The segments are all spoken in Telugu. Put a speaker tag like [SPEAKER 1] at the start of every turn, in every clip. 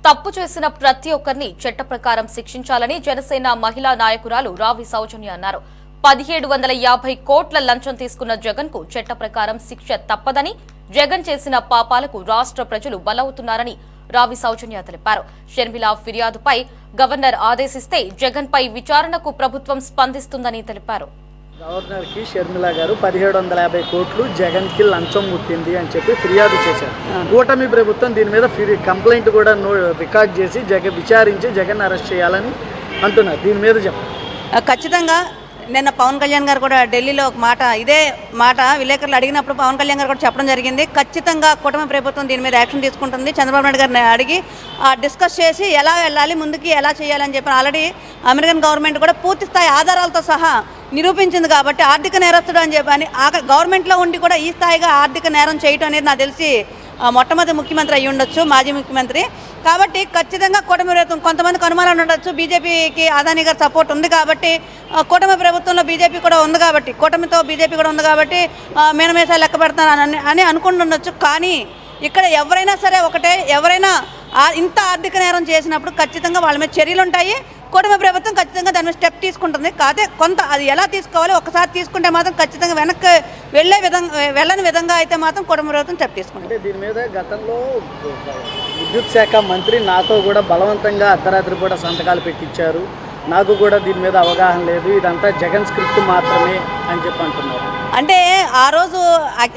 [SPEAKER 1] తప్పు చేసిన ప్రతి ఒక్కరిని చట్ట ప్రకారం శిక్షించాలని జనసేన మహిళా నాయకురాలు రావి సౌజన్య అన్నారు. 1750 కోట్ల లంచం తీసుకున్న జగన్ కు చట్ట ప్రకారం శిక్ష తప్పదని, జగన్ చేసిన పాపాలకు రాష్ట్ర ప్రజలు బలవుతున్నారని రావి సౌజన్య తెలిపారు. షర్మిల ఫిర్యాదుపై గవర్నర్ ఆదేశిస్తే జగన్ పై విచారణకు ప్రభుత్వం స్పందిస్తుందని తెలిపారు.
[SPEAKER 2] గవర్నర్ కి షర్మిల గారు 1750 కోట్లు జగన్ కి లంచం ముట్టింది అని చెప్పి ఫిర్యాదు చేశారు. కూటమి ప్రభుత్వం దీని మీద కంప్లైంట్ కూడా రికార్డ్ చేసి విచారించి జగన్ అరెస్ట్ చేయాలని అంటున్నారు. దీని మీద చెప్పండి.
[SPEAKER 3] ఖచ్చితంగా నిన్న పవన్ కళ్యాణ్ గారు కూడా ఢిల్లీలో ఒక మాట, ఇదే మాట విలేకరులు అడిగినప్పుడు పవన్ కళ్యాణ్ గారు కూడా చెప్పడం జరిగింది. ఖచ్చితంగా కూటమి ప్రభుత్వం దీని మీద యాక్షన్ తీసుకుంటుంది. చంద్రబాబు నాయుడు గారిని అడిగి డిస్కస్ చేసి ఎలా వెళ్ళాలి, ముందుకి ఎలా చేయాలని చెప్పి ఆల్రెడీ అమెరికన్ గవర్నమెంట్ కూడా పూర్తి స్థాయి ఆధారాలతో సహా నిరూపించింది. కాబట్టి ఆర్థిక నేరస్తుడు అని చెప్పని గవర్నమెంట్లో ఉండి కూడా ఈ స్థాయిగా ఆర్థిక నేరం చేయటం అనేది నాకు తెలిసి మొట్టమొదటి ముఖ్యమంత్రి అయ్యి ఉండొచ్చు, మాజీ ముఖ్యమంత్రి. కాబట్టి ఖచ్చితంగా కూటమి ప్రభుత్వం, కొంతమందికి అనుమానాలు ఉండొచ్చు, బీజేపీకి అదానీ గారి సపోర్ట్ ఉంది కాబట్టి, కూటమి ప్రభుత్వంలో బీజేపీ కూడా ఉంది కాబట్టి, కూటమితో బీజేపీ కూడా ఉంది కాబట్టి మేనమేసాలు లెక్క పెడతానని అని అనుకుంటుండొచ్చు. కానీ ఇక్కడ ఎవరైనా సరే ఒకటే, ఎవరైనా ఇంత ఆర్థిక నేరం చేసినప్పుడు ఖచ్చితంగా వాళ్ళ మీద చర్యలు ఉంటాయి. కూటమి ప్రభుత్వం ఖచ్చితంగా దాని మీద స్టెప్ తీసుకుంటుంది. కాదే కొంత అది ఎలా తీసుకోవాలి, ఒకసారి తీసుకుంటే మాత్రం ఖచ్చితంగా వెనక్కి వెళ్ళని విధంగా అయితే మాత్రం కూటమి ప్రభుత్వం స్టెప్ తీసుకుంటుంది.
[SPEAKER 2] దీని మీద గతంలో విద్యుత్ శాఖ మంత్రి నాతో కూడా బలవంతంగా అర్ధరాత్రి కూడా సంతకాలు పెట్టించారు. నాకు కూడా దీని మీద అవగాహన లేదు, ఇదంతా జగన్ స్క్రిప్ట్ మాత్రమే అని చెప్పి అంటున్నారు.
[SPEAKER 3] అంటే ఆ రోజు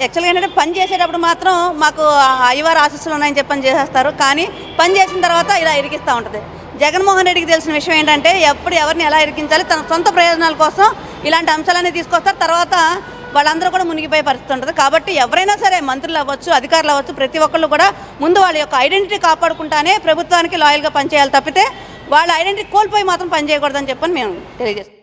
[SPEAKER 3] యాక్చువల్గా ఏంటంటే పని చేసేటప్పుడు మాత్రం మాకు అయ్యవారు ఆశీస్సులు ఉన్నాయని చెప్పని చేసేస్తారు. కానీ పని చేసిన తర్వాత ఇలా ఇరికిస్తూ ఉంటుంది. జగన్మోహన్ రెడ్డికి తెలిసిన విషయం ఏంటంటే ఎప్పుడు ఎవరిని ఎలా ఇరికించాలి, తన సొంత ప్రయోజనాల కోసం ఇలాంటి అంశాలన్నీ తీసుకొస్తారు. తర్వాత వాళ్ళందరూ కూడా మునిగిపోయే పరిస్థితి ఉంటుంది. కాబట్టి ఎవరైనా సరే మంత్రులు అవ్వచ్చు, అధికారులు అవ్వచ్చు, ప్రతి ఒక్కళ్ళు కూడా ముందు వాళ్ళ యొక్క ఐడెంటిటీ కాపాడుకుంటానే ప్రభుత్వానికి లాయల్గా పనిచేయాలి తప్పితే వాళ్ళ ఐడెంటిటీ కోల్పోయి మాత్రం పనిచేయకూడదని చెప్పని మేము తెలియజేస్తాం.